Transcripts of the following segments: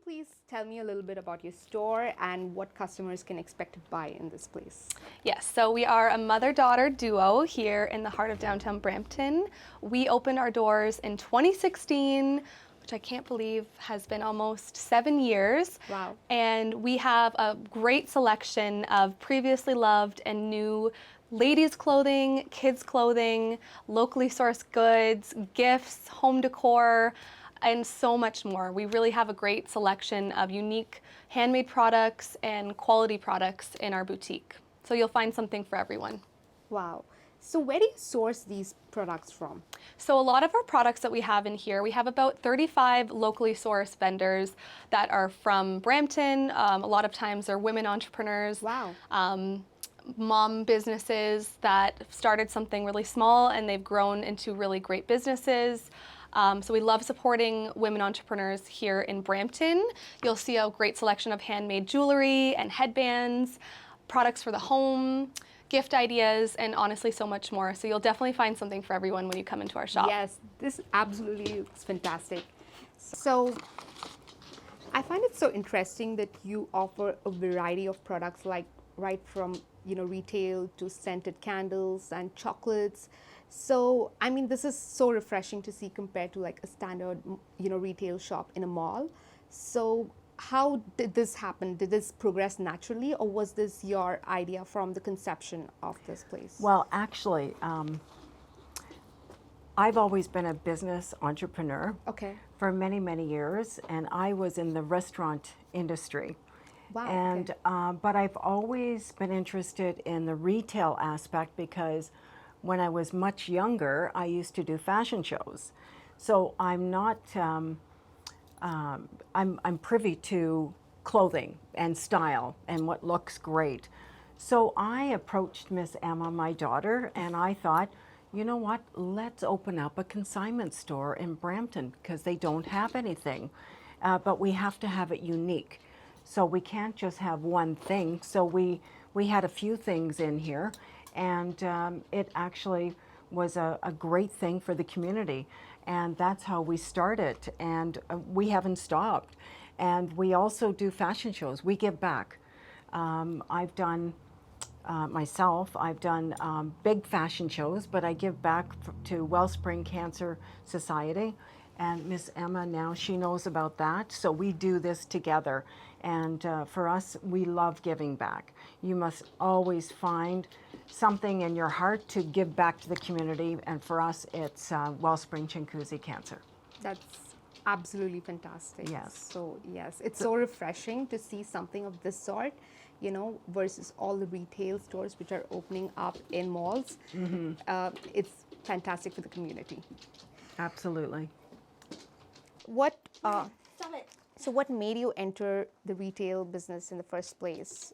please tell me a little bit about your store and what customers can expect to buy in this place? Yes, so we are a mother-daughter duo here in the heart of downtown Brampton. We opened our doors in 2016, which I can't believe has been almost 7 years. Wow. And we have a great selection of previously loved and new ladies' clothing, kids' clothing, locally sourced goods, gifts, home decor, and so much more. We really have a great selection of unique handmade products and quality products in our boutique. So you'll find something for everyone. Wow. So where do you source these products from? So a lot of our products that we have in here, we have about 35 locally sourced vendors that are from Brampton. A lot of times they're women entrepreneurs. Wow. Mom businesses that started something really small and they've grown into really great businesses. So we love supporting women entrepreneurs here in Brampton. You'll see a great selection of handmade jewelry and headbands, products for the home, gift ideas, and honestly so much more. So you'll definitely find something for everyone when you come into our shop. Yes, this absolutely looks fantastic. So I find it so interesting that you offer a variety of products, like right from retail to scented candles and chocolates. So I mean, this is so refreshing to see compared to like a standard retail shop in a mall. So how did this happen? Did this progress naturally, or was this your idea from the conception of this place? Well, actually, I've always been a business entrepreneur Okay. for many, many years, and I was in the restaurant industry. Wow. And okay. but I've always been interested in the retail aspect because when I was much younger, I used to do fashion shows. So I'm not. I'm privy to clothing and style and what looks great. So I approached Miss Emma, my daughter, and I thought, you know what, let's open up a consignment store in Brampton because they don't have anything, but we have to have it unique. So we can't just have one thing. So we had a few things in here, and it actually was a great thing for the community. And that's how we started, and we haven't stopped. And we also do fashion shows. We give back. I've done myself, I've done big fashion shows, but I give back to Wellspring Cancer Society. And Miss Emma now, she knows about that. So we do this together. And for us, we love giving back. You must always find something in your heart to give back to the community. And for us, it's Wellspring Chinguacousy Cancer. That's absolutely fantastic. Yes. So yes, it's so refreshing to see something of this sort, versus all the retail stores which are opening up in malls. Mm-hmm. It's fantastic for the community. Absolutely. What? So what made you enter the retail business in the first place?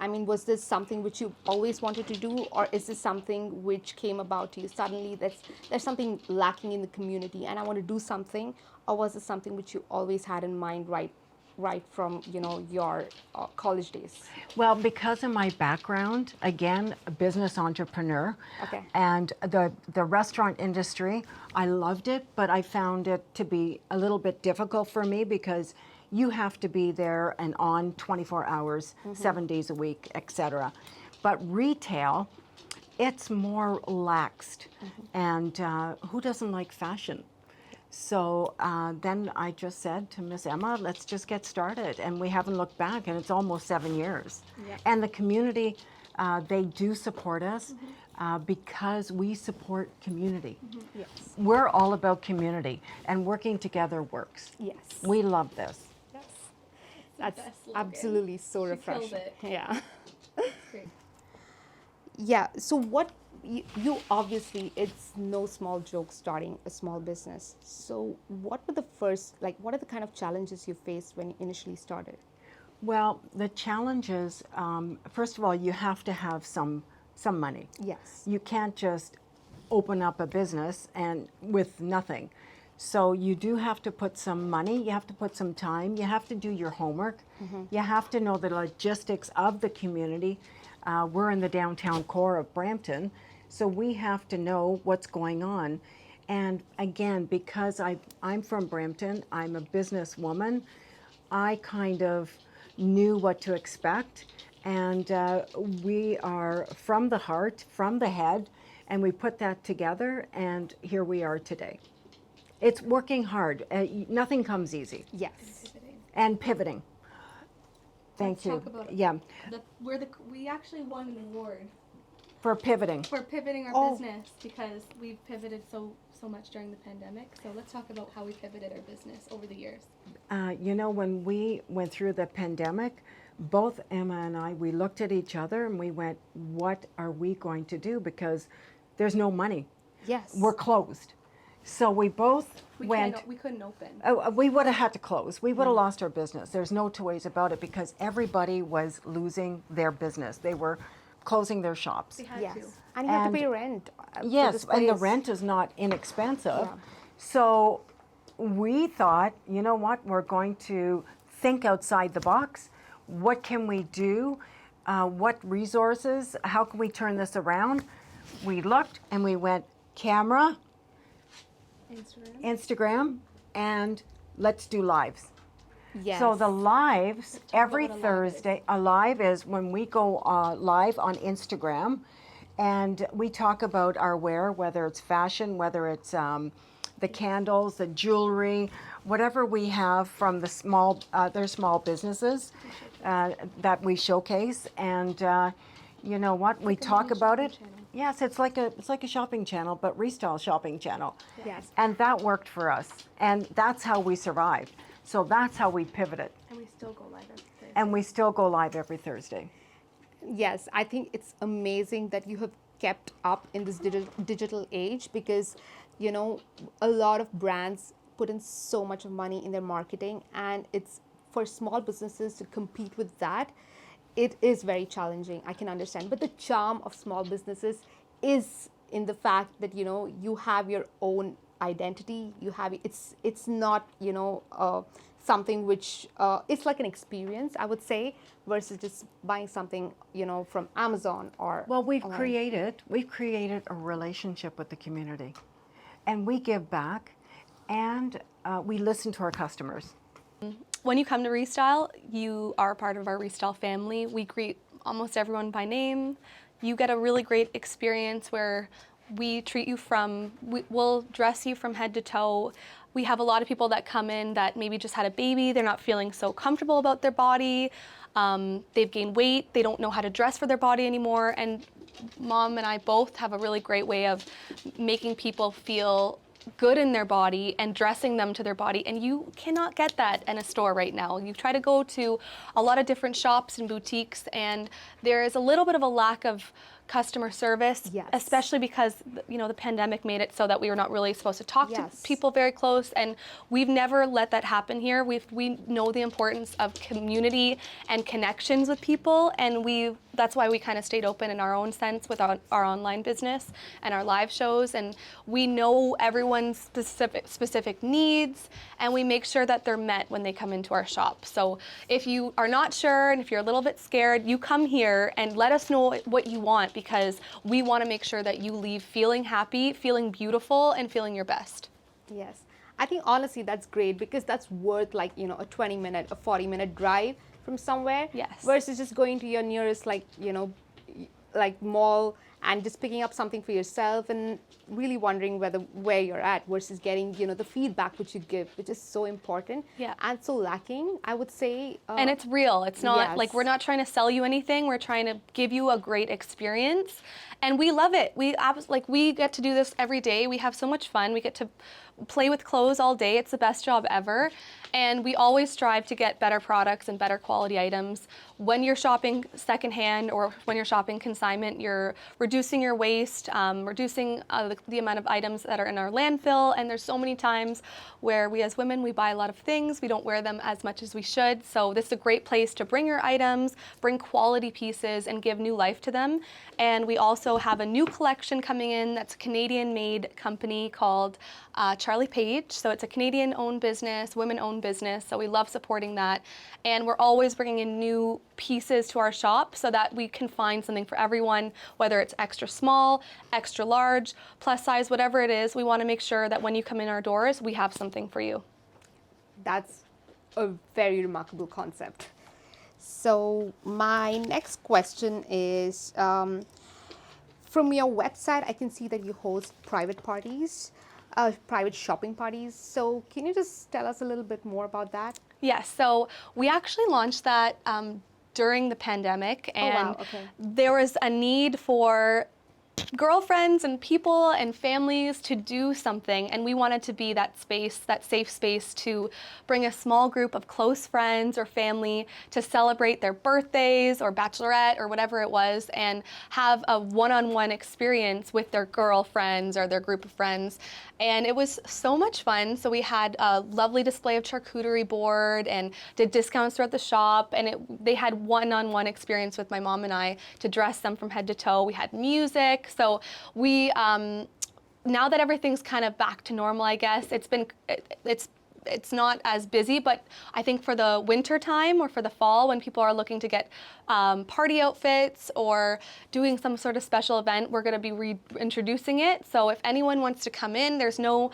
I mean, was this something which you always wanted to do, or is this something which came about to you suddenly? There's something lacking in the community, and I want to do something, or was it something which you always had in mind right from your college days? Well, because of my background, again, a business entrepreneur, Okay. and the restaurant industry, I loved it, but I found it to be a little bit difficult for me because you have to be there and on 24 hours, 7 days a week, etc. But retail, it's more laxed, and who doesn't like fashion? So then I just said to Miss Emma, let's just get started. And we haven't looked back, and it's almost 7 years. Yeah. And the community, they do support us because we support community. Yes. We're all about community, and working together works. Yes. We love this. Yes. the That's best slogan. absolutely so She refreshing. killed it. Yeah. Great. Yeah. So what you obviously, it's no small joke starting a small business. So what were the what are the kind of challenges you faced when you initially started? Well, the challenge is, first of all, you have to have some money. Yes. You can't just open up a business and with nothing. So you do have to put some money, you have to put some time, you have to do your homework, you have to know the logistics of the community. We're in the downtown core of Brampton, so we have to know what's going on. And again, because I'm from Brampton, I'm a businesswoman, I kind of knew what to expect. And we are from the heart, from the head, and we put that together, and here we are today. It's working hard. Nothing comes easy. Yes. And pivoting. Thank Let's you. talk about it. Yeah, We actually won an award for pivoting. for pivoting our business because we've pivoted so much during the pandemic. So let's talk about how we pivoted our business over the years. You know, when we went through the pandemic, both Emma and I, we looked at each other and we went, what are we going to do? Because there's no money. Yes. We're closed. So we both We couldn't open. we would have had to close. We would have lost our business. There's no two ways about it because everybody was losing their business. They were closing their shops. We had Yes. to. And you have to And- pay rent. For Yes, this and the place. rent is not inexpensive. Yeah. So we thought, you know what, we're going to think outside the box. What can we do? What resources? How can we turn this around? We looked and we went camera, Instagram, and let's do lives. Yes. So the lives every what a live Thursday, a live is when we go live on Instagram, and we talk about our wear, whether it's fashion, whether it's the candles, the jewelry, whatever we have from the their small businesses that we showcase, and you know what, we talk about it. Yes, it's like a shopping channel, but Restyle shopping channel. Yes. And that worked for us, and that's how we survived. So that's how we pivoted. And we still go live every Thursday. And we still go live every Thursday. Yes, I think it's amazing that you have kept up in this digital age because, you know, a lot of brands put in so much of money in their marketing, and it's for small businesses to compete with that. It is very challenging, I can understand. But the charm of small businesses is in the fact that, you know, you have your own identity. You have it's not, you know, something which it's like an experience, I would say, versus just buying something, you know, from Amazon or. Well, we've online. created a relationship with the community, and we give back, and we listen to our customers. When you come to Restyle, you are part of our Restyle family. We greet almost everyone by name. You get a really great experience where we treat you we'll dress you from head to toe. We have a lot of people that come in that maybe just had a baby. They're not feeling so comfortable about their body. They've gained weight. They don't know how to dress for their body anymore. And Mom and I both have a really great way of making people feel good in their body and dressing them to their body, and you cannot get that in a store right now. You try to go to a lot of different shops and boutiques, and there is a little bit of a lack of customer service, Yes. especially because, you know, the pandemic made it so that we were not really supposed to talk Yes. to people very close, and we've never let that happen here. We know the importance of community and connections with people, and that's why we kind of stayed open in our own sense with our online business and our live shows, and we know everyone's specific needs, and we make sure that they're met when they come into our shop. So if you are not sure and if you're a little bit scared, you come here and let us know what you want, because we want to make sure that you leave feeling happy, feeling beautiful, and feeling your best. Yes. I think honestly that's great because that's worth, like, you know, a 20-minute, a 40-minute drive from somewhere. Yes. Versus just going to your nearest, like, you know, like mall and just picking up something for yourself and really wondering where you're at versus getting, you know, the feedback which you give, which is so important. Yeah. And so lacking, I would say. And it's real. It's not Yes. like we're not trying to sell you anything. We're trying to give you a great experience, and we love it. We get to do this every day. We have so much fun. We get to play with clothes all day. It's the best job ever. And we always strive to get better products and better quality items. When you're shopping secondhand or when you're shopping consignment, you're reducing your waste, reducing the amount of items that are in our landfill. And there's so many times where we as women, we buy a lot of things. We don't wear them as much as we should. So this is a great place to bring your items, bring quality pieces, and give new life to them. And we also have a new collection coming in that's a Canadian-made company called Charlie Page. So it's a Canadian-owned business, women-owned business. So we love supporting that. And we're always bringing in new pieces to our shop so that we can find something for everyone, whether it's extra small, extra large, plus size, whatever it is. We want to make sure that when you come in our doors, we have something for you. That's a very remarkable concept. So my next question is, from your website, I can see that you host private parties, private shopping parties. So can you just tell us a little bit more about that? Yes, so we actually launched that during the pandemic, Oh, and wow, okay. there was a need for girlfriends and people and families to do something, and we wanted to be that space, that safe space, to bring a small group of close friends or family to celebrate their birthdays or bachelorette or whatever it was, and have a one-on-one experience with their girlfriends or their group of friends. And it was so much fun. So we had a lovely display of charcuterie board and did discounts throughout the shop, and they had one-on-one experience with my mom and I to dress them from head to toe. We had music. So we, now that everything's kind of back to normal, I guess, it's not as busy, but I think for the winter time or for the fall, when people are looking to get party outfits or doing some sort of special event, we're going to be reintroducing it. So if anyone wants to come in, there's no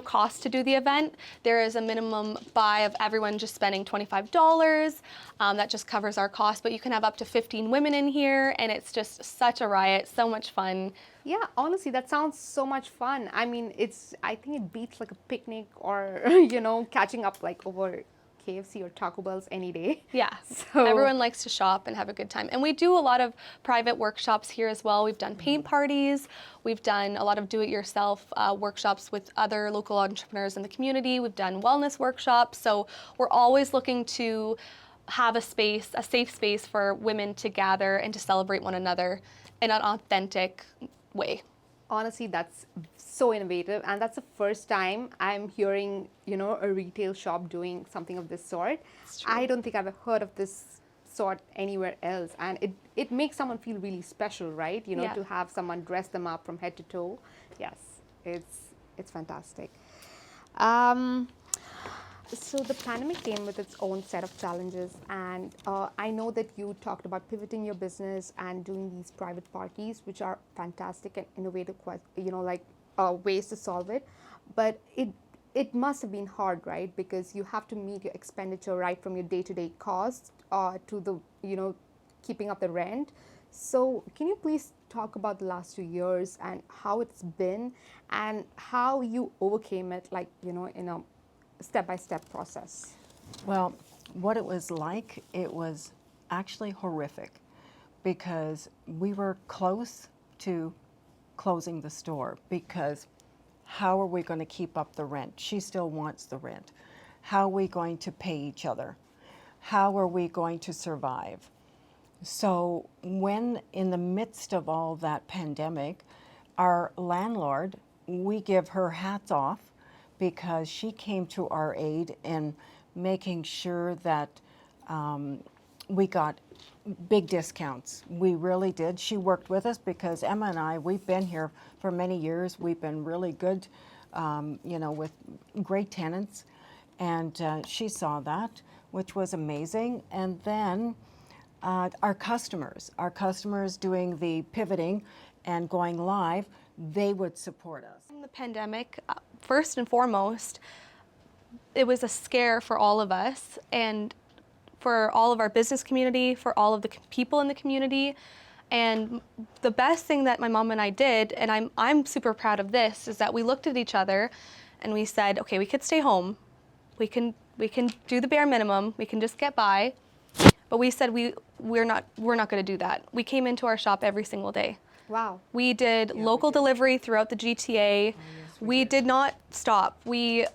cost to do the event. There is a minimum buy of everyone just spending $25. That just covers our cost, but you can have up to 15 women in here, and it's just such a riot, so much fun. Yeah, honestly, that sounds so much fun. I mean, I think it beats like a picnic or, catching up like over KFC or Taco Bell's any day. Yeah, So everyone likes to shop and have a good time. And we do a lot of private workshops here as well. We've done paint parties. We've done a lot of do-it-yourself workshops with other local entrepreneurs in the community. We've done wellness workshops. So we're always looking to have a space, a safe space for women to gather and to celebrate one another in an authentic way. honestly, that's so innovative, and that's the first time I'm hearing, a retail shop doing something of this sort. I don't think I've heard of this sort anywhere else, and it makes someone feel really special, right? Yeah. To have someone dress them up from head to toe. Yes, it's fantastic. So the pandemic came with its own set of challenges, and I know that you talked about pivoting your business and doing these private parties, which are fantastic and innovative, ways to solve it. But it must have been hard, right? Because you have to meet your expenditure right from your day-to-day costs to the keeping up the rent. So can you please talk about the last 2 years and how it's been and how you overcame it, in a step-by-step process? Well, what it was like, it was actually horrific because we were close to closing the store because how are we going to keep up the rent? She still wants the rent. How are we going to pay each other? How are we going to survive? So when in the midst of all that pandemic, our landlord, we give her hats off because she came to our aid in making sure that we got big discounts. We really did. She worked with us because Emma and I, we've been here for many years. We've been really good, with great tenants. And she saw that, which was amazing. And then our customers doing the pivoting and going live, they would support us. In the pandemic, first and foremost, it was a scare for all of us and for all of our business community, for all of the people in the community. And the best thing that my mom and I did, and I'm super proud of this, is that we looked at each other and we said, okay, we could stay home. We can do the bare minimum. We can just get by. But we said we're not going to do that. We came into our shop every single day. Wow. We did local delivery throughout the GTA. We did not stop. We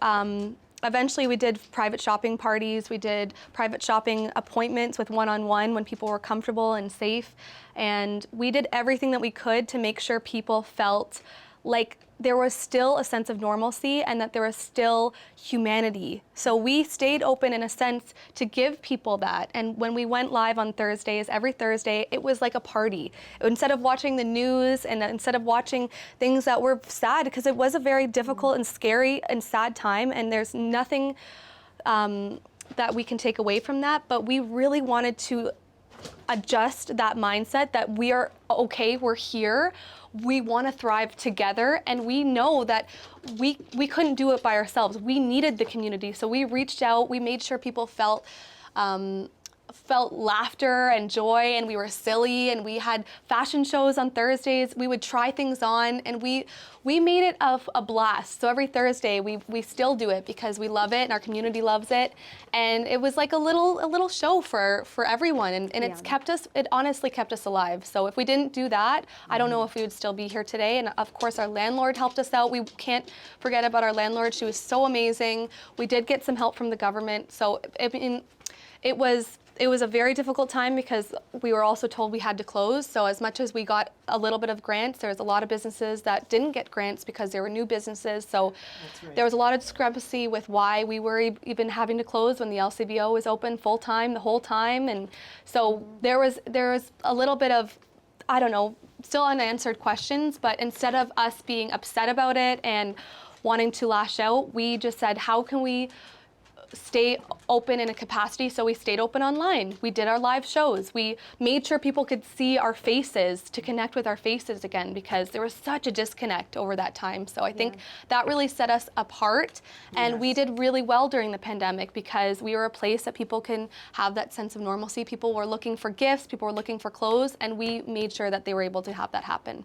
eventually we did private shopping parties. We did private shopping appointments with one-on-one when people were comfortable and safe. And we did everything that we could to make sure people felt like there was still a sense of normalcy and that there was still humanity. So we stayed open in a sense to give people that. And when we went live on Thursdays, every Thursday, it was like a party. Instead of watching the news and instead of watching things that were sad, because it was a very difficult and scary and sad time, and there's nothing that we can take away from that, but we really wanted to adjust that mindset that we are okay, we're here, we want to thrive together, and we know that we couldn't do it by ourselves. We needed the community, so we reached out, we made sure people felt laughter and joy, and we were silly, and we had fashion shows on Thursdays. We would try things on, and we made it a blast. So every Thursday we still do it because we love it and our community loves it, and it was like a little show for everyone, and it honestly kept us alive. So if we didn't do that, I don't know if we would still be here today. And of course our landlord helped us out. We can't forget about our landlord. She was so amazing. We did get some help from the government. So it was a very difficult time because we were also told we had to close. So as much as we got a little bit of grants, there's a lot of businesses that didn't get grants because they were new businesses. So there was a lot of discrepancy with why we were even having to close when the LCBO was open full time the whole time. And so there was a little bit of, I don't know, still unanswered questions, but instead of us being upset about it and wanting to lash out, we just said, how can we stay open in a capacity? So we stayed open online. We did our live shows. We made sure people could see our faces, to connect with our faces again, because there was such a disconnect over that time. So I think that really set us apart, and we did really well during the pandemic because we were a place that people can have that sense of normalcy. People were looking for gifts, people were looking for clothes, and we made sure that they were able to have that happen.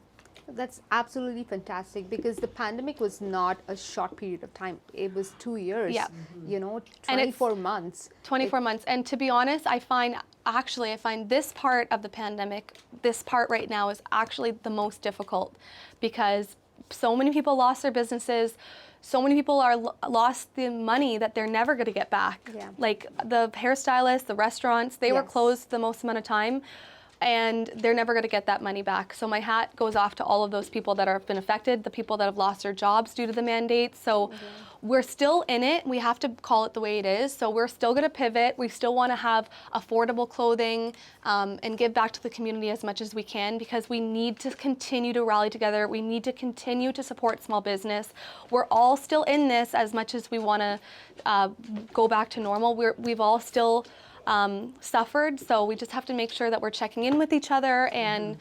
That's absolutely fantastic, because the pandemic was not a short period of time. It was 2 years, Yeah. you know, And 24 months. 24 months. And to be honest, I find this part of the pandemic, this part right now, is actually the most difficult, because so many people lost their businesses. So many people lost the money that they're never going to get back. Yeah. Like the hairstylists, the restaurants, they were closed the most amount of time, and they're never going to get that money back. So my hat goes off to all of those people that have been affected, the people that have lost their jobs due to the mandates. So we're still in it. We have to call it the way it is. So we're still going to pivot. We still want to have affordable clothing and give back to the community as much as we can, because we need to continue to rally together. We need to continue to support small business. We're all still in this as much as we want to go back to normal. We've all still suffered, so we just have to make sure that we're checking in with each other and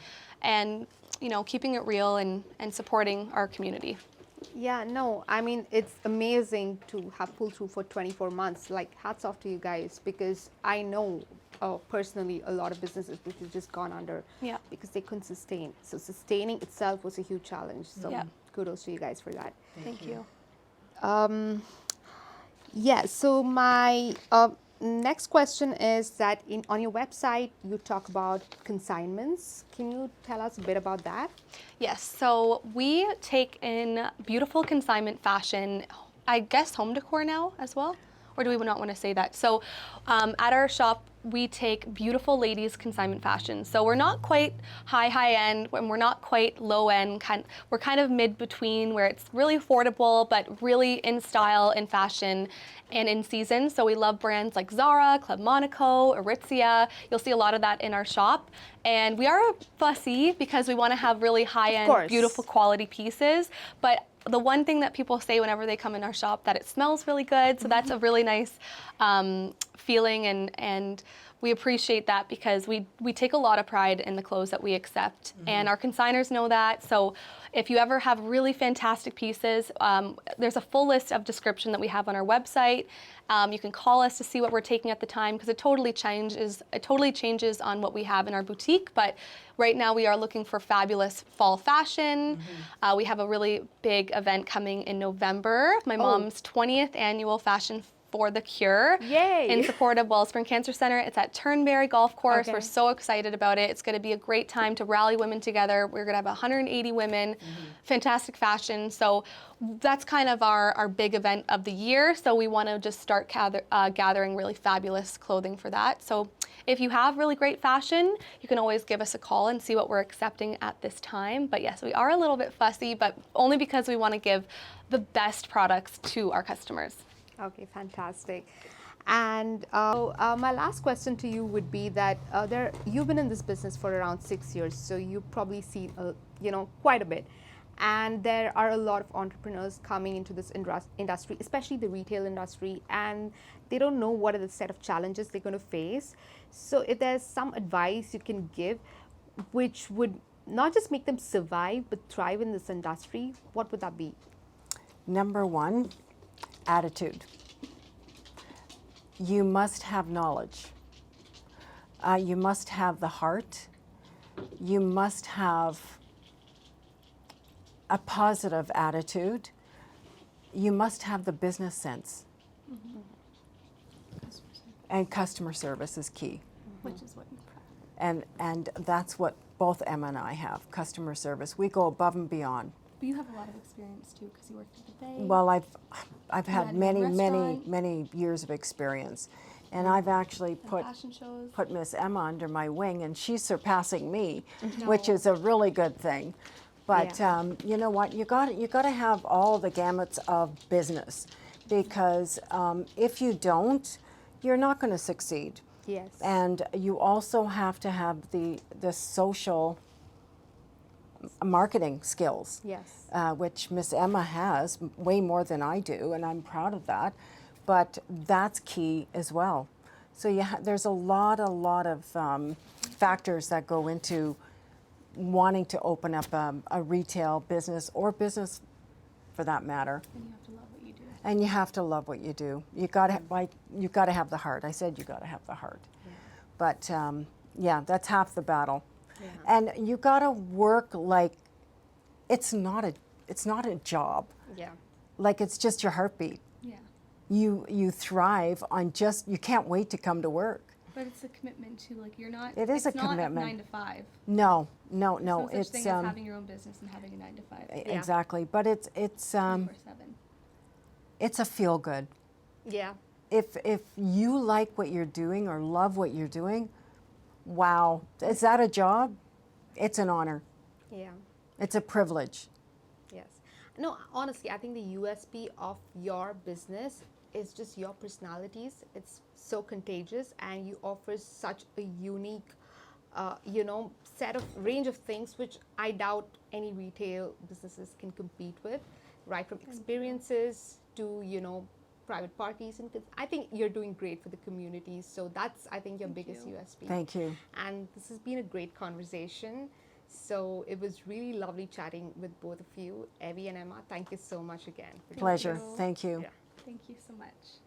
you know, keeping it real and supporting our community. Yeah, no, I mean, it's amazing to have pulled through for 24 months. Like, hats off to you guys, because I know personally a lot of businesses which have just gone under because they couldn't sustain. So sustaining itself was a huge challenge. So kudos to you guys for that. Thank you. Yeah, so my next question is that on your website you talk about consignments. Can you tell us a bit about that? Yes, so we take in beautiful consignment fashion, I guess home decor now as well, or do we not want to say that? So at our shop, we take beautiful ladies consignment fashion. So we're not quite high end, and we're not quite low end. We're kind of mid between, where it's really affordable but really in style, in fashion, and in season. So we love brands like Zara, Club Monaco, Aritzia. You'll see a lot of that in our shop. And we are fussy because we want to have really high end, beautiful quality pieces. But the one thing that people say whenever they come in our shop, that it smells really good. So that's a really nice feeling, and we appreciate that, because we take a lot of pride in the clothes that we accept, and our consigners know that. So if you ever have really fantastic pieces, there's a full list of description that we have on our website. You can call us to see what we're taking at the time, because it totally changes on what we have in our boutique. But right now we are looking for fabulous fall fashion. We have a really big event coming in November, my mom's 20th annual Fashion for the Cure. Yay! In support of Wellspring Cancer Center. It's at Turnberry Golf Course. We're so excited about it. It's going to be a great time to rally women together. We're going to have 180 women, fantastic fashion. So that's kind of our big event of the year. So we want to just start gathering really fabulous clothing for that. So if you have really great fashion, you can always give us a call and see what we're accepting at this time. But yes, we are a little bit fussy, but only because we want to give the best products to our customers. Okay, fantastic. And my last question to you would be that you've been in this business for around 6 years, so you've probably seen quite a bit. And there are a lot of entrepreneurs coming into this industry, especially the retail industry, and they don't know what are the set of challenges they're going to face. So if there's some advice you can give which would not just make them survive but thrive in this industry, what would that be? Number one, attitude. You must have knowledge. You must have the heart. You must have a positive attitude. You must have the business sense. And customer service is key. Which is what you And that's what both Emma and I have, customer service. We go above and beyond. But you have a lot of experience too, because you worked at the Bay. Well, I've had had your many, restaurant. many years of experience. And I've actually put fashion shows. Miss Emma under my wing, and she's surpassing me, which is a really good thing. But Yeah. you know what? You got to have all the gamuts of business, because if you don't, you're not going to succeed. Yes. And you also have to have the social marketing skills. Yes. Which Miss Emma has way more than I do, and I'm proud of that. But that's key as well. So there's a lot of factors that go into wanting to open up a retail business, or business for that matter. And you have to love what you do. And you have to love what you do. You got to have the heart. I said you got to have the heart. Yeah. But yeah, that's half the battle. Yeah. And you got to work like it's not a job. Yeah. Like it's just your heartbeat. Yeah. You thrive on you can't wait to come to work. But it's a commitment to, like, you're not. It is a it's not commitment. 9 to 5. No. There's no such It's thing as having your own business and having a 9 to 5. Yeah. exactly. But it's 24/7. it's a feel good. Yeah. If you like what you're doing or love what you're doing, wow, is that a job? It's an honor. Yeah. It's a privilege. Yes. No, honestly, I think the USP of your business is just your personalities. It's so contagious, and you offer such a unique, set of range of things which I doubt any retail businesses can compete with, right from experiences to, private parties. And I think you're doing great for the community. So that's, I think, your biggest you. USP. Thank you. And this has been a great conversation. So it was really lovely chatting with both of you, Evie and Emma. Thank you so much again. For Pleasure. you. Thank you. Yeah. Thank you so much.